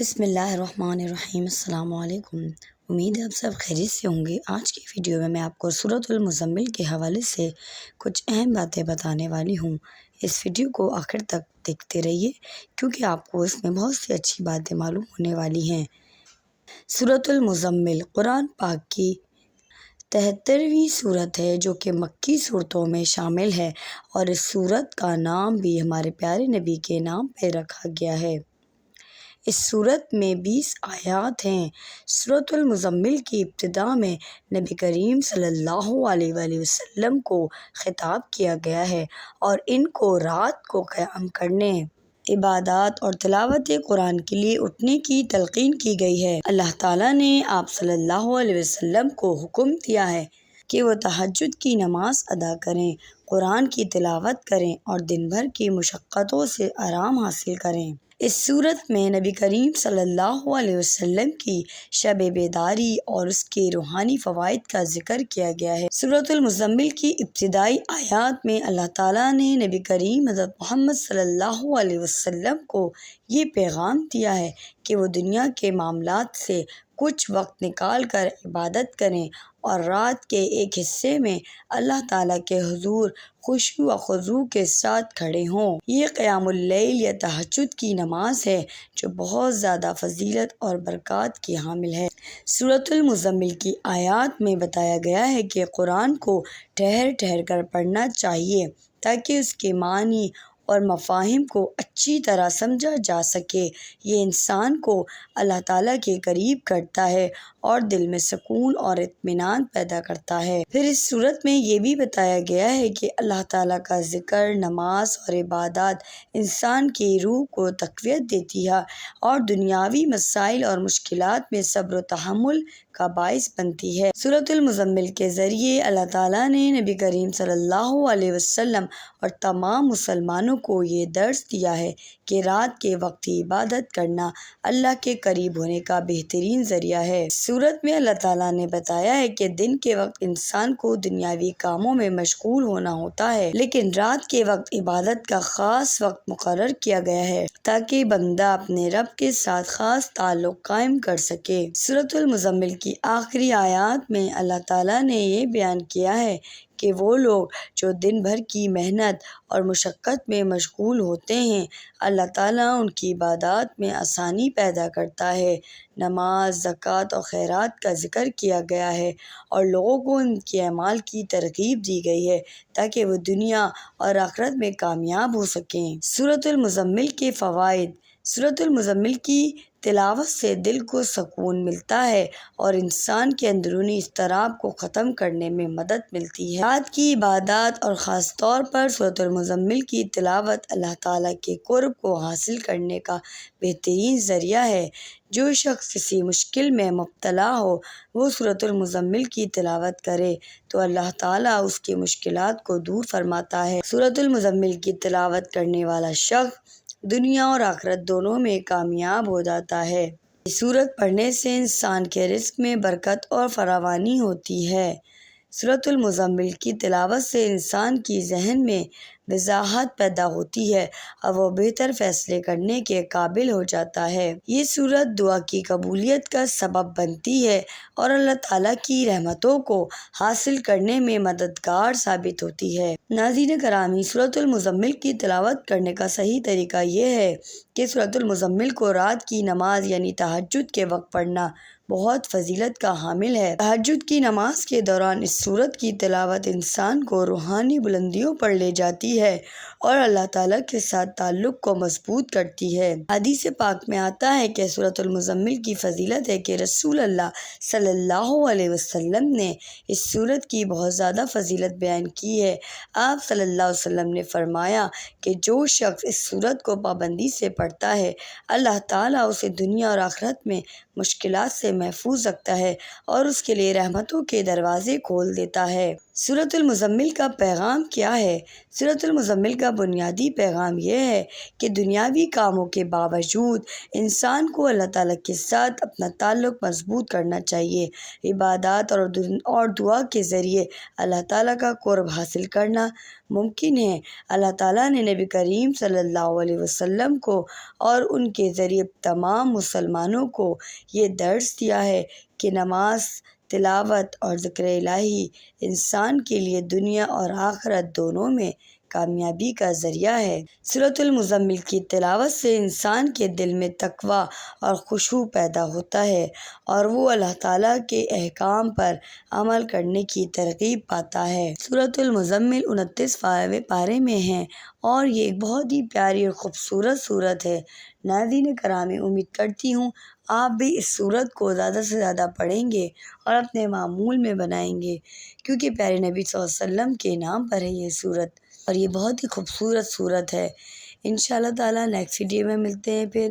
بسم اللہ الرحمن الرحیم۔ السلام علیکم۔ امید ہے آپ سب خیریت سے ہوں گے۔ آج کی ویڈیو میں آپ کو سورۃ المزمل کے حوالے سے کچھ اہم باتیں بتانے والی ہوں۔ اس ویڈیو کو آخر تک دیکھتے رہیے کیونکہ آپ کو اس میں بہت سی اچھی باتیں معلوم ہونے والی ہیں۔ سورۃ المزمل قرآن پاک کی 73ویں سورت ہے جو کہ مکی صورتوں میں شامل ہے، اور اس سورت کا نام بھی ہمارے پیارے نبی کے نام پہ رکھا گیا ہے۔ اس سورت میں 20 آیات ہیں۔ سورۃ المزمل کی ابتدا میں نبی کریم صلی اللہ علیہ وآلہ وسلم کو خطاب کیا گیا ہے اور ان کو رات کو قیام کرنے، عبادات اور تلاوت قرآن کے لیے اٹھنے کی تلقین کی گئی ہے۔ اللہ تعالیٰ نے آپ صلی اللہ علیہ وسلم کو حکم دیا ہے کہ وہ تہجد کی نماز ادا کریں، قرآن کی تلاوت کریں اور دن بھر کی مشقتوں سے آرام حاصل کریں۔ اس سورت میں نبی کریم صلی اللہ علیہ وسلم کی شب بیداری اور اس کے روحانی فوائد کا ذکر کیا گیا ہے۔ سورۃ المزمل کی ابتدائی آیات میں اللہ تعالیٰ نے نبی کریم حضرت محمد صلی اللہ علیہ وسلم کو یہ پیغام دیا ہے کہ وہ دنیا کے معاملات سے کچھ وقت نکال کر عبادت کریں اور رات کے ایک حصے میں اللہ تعالیٰ کے حضور خشوع و خضوع کے ساتھ کھڑے ہوں۔ یہ قیام اللیل یا تہجد کی نماز ہے جو بہت زیادہ فضیلت اور برکات کی حامل ہے۔ سورۃ المزمل کی آیات میں بتایا گیا ہے کہ قرآن کو ٹھہر ٹھہر کر پڑھنا چاہیے تاکہ اس کے معنی اور مفاہیم کو اچھی طرح سمجھا جا سکے۔ یہ انسان کو اللہ تعالیٰ کے قریب کرتا ہے اور دل میں سکون اور اطمینان پیدا کرتا ہے۔ پھر اس صورت میں یہ بھی بتایا گیا ہے کہ اللہ تعالیٰ کا ذکر، نماز اور عبادات انسان کی روح کو تقویت دیتی ہے اور دنیاوی مسائل اور مشکلات میں صبر و تحمل کا باعث بنتی ہے۔ سورۃ المزمل کے ذریعے اللہ تعالیٰ نے نبی کریم صلی اللہ علیہ وسلم اور تمام مسلمانوں کو یہ درس دیا ہے کہ رات کے وقت عبادت کرنا اللہ کے قریب ہونے کا بہترین ذریعہ ہے۔ سورت میں اللہ تعالیٰ نے بتایا ہے کہ دن کے وقت انسان کو دنیاوی کاموں میں مشغول ہونا ہوتا ہے، لیکن رات کے وقت عبادت کا خاص وقت مقرر کیا گیا ہے تاکہ بندہ اپنے رب کے ساتھ خاص تعلق قائم کر سکے۔ سورۃ المزمل کی آخری آیات میں اللہ تعالیٰ نے یہ بیان کیا ہے کہ وہ لوگ جو دن بھر کی محنت اور مشقت میں مشغول ہوتے ہیں، اللہ تعالیٰ ان کی عبادات میں آسانی پیدا کرتا ہے۔ نماز، زکوٰۃ اور خیرات کا ذکر کیا گیا ہے اور لوگوں کو ان کے اعمال کی ترغیب دی گئی ہے تاکہ وہ دنیا اور آخرت میں کامیاب ہو سکیں۔ سورۃ المزمل کے فوائد۔ سورۃ المزمل کی تلاوت سے دل کو سکون ملتا ہے اور انسان کے اندرونی اضطراب کو ختم کرنے میں مدد ملتی ہے۔ رات کی عبادات اور خاص طور پر سورۃ المزمل کی تلاوت اللہ تعالیٰ کے قرب کو حاصل کرنے کا بہترین ذریعہ ہے۔ جو شخص کسی مشکل میں مبتلا ہو وہ سورۃ المزمل کی تلاوت کرے تو اللہ تعالیٰ اس کی مشکلات کو دور فرماتا ہے۔ سورۃ المزمل کی تلاوت کرنے والا شخص دنیا اور آخرت دونوں میں کامیاب ہو جاتا ہے۔ یہ سورت پڑھنے سے انسان کے رزق میں برکت اور فراوانی ہوتی ہے۔ سورۃ المزمل کی تلاوت سے انسان کی ذہن میں وضاحت پیدا ہوتی ہے اور وہ بہتر فیصلے کرنے کے قابل ہو جاتا ہے۔ یہ سورت دعا کی قبولیت کا سبب بنتی ہے اور اللہ تعالیٰ کی رحمتوں کو حاصل کرنے میں مددگار ثابت ہوتی ہے۔ ناظرین گرامی، سورۃ المزمل کی تلاوت کرنے کا صحیح طریقہ یہ ہے کہ سورۃ المزمل کو رات کی نماز یعنی تہجد کے وقت پڑھنا بہت فضیلت کا حامل ہے۔ تہجد کی نماز کے دوران اس سورت کی تلاوت انسان کو روحانی بلندیوں پر لے جاتی ہے اور اللہ تعالیٰ کے ساتھ تعلق کو مضبوط کرتی ہے۔ حدیث پاک میں آتا ہے کہ سورۃ المزمل کی فضیلت ہے کہ رسول اللہ صلی اللہ علیہ وسلم نے اس سورت کی بہت زیادہ فضیلت بیان کی ہے۔ آپ صلی اللہ علیہ وسلم نے فرمایا کہ جو شخص اس سورت کو پابندی سے پڑھتا ہے اللہ تعالیٰ اسے دنیا اور آخرت میں مشکلات سے محفوظ رکھتا ہے اور اس کے لیے رحمتوں کے دروازے کھول دیتا ہے۔ سورۃ المزمل کا پیغام کیا ہے؟ سورۃ المزمل کا بنیادی پیغام یہ ہے کہ دنیاوی کاموں کے باوجود انسان کو اللہ تعالیٰ کے ساتھ اپنا تعلق مضبوط کرنا چاہیے۔ عبادات اور دعا کے ذریعے اللہ تعالیٰ کا قرب حاصل کرنا ممکن ہے۔ اللہ تعالیٰ نے نبی کریم صلی اللہ علیہ وسلم کو اور ان کے ذریعے تمام مسلمانوں کو یہ درس دیا ہے کہ نماز، تلاوت اور ذکر الہی انسان کے لیے دنیا اور آخرت دونوں میں کامیابی کا ذریعہ ہے۔ سورۃ المزمل کی تلاوت سے انسان کے دل میں تقوی اور خشوع پیدا ہوتا ہے اور وہ اللہ تعالیٰ کے احکام پر عمل کرنے کی ترغیب پاتا ہے۔ سورۃ المزمل 29 پارے میں ہے اور یہ ایک بہت ہی پیاری اور خوبصورت سورت ہے۔ ناظرین کرامی، امید کرتی ہوں آپ بھی اس سورت کو زیادہ سے زیادہ پڑھیں گے اور اپنے معمول میں بنائیں گے، کیونکہ پیارے نبی صلی اللہ علیہ وسلم کے نام پر ہے یہ سورت اور یہ بہت ہی خوبصورت سورت ہے۔ انشاءاللہ تعالیٰ نیکسٹ ویڈیو میں ملتے ہیں پھر۔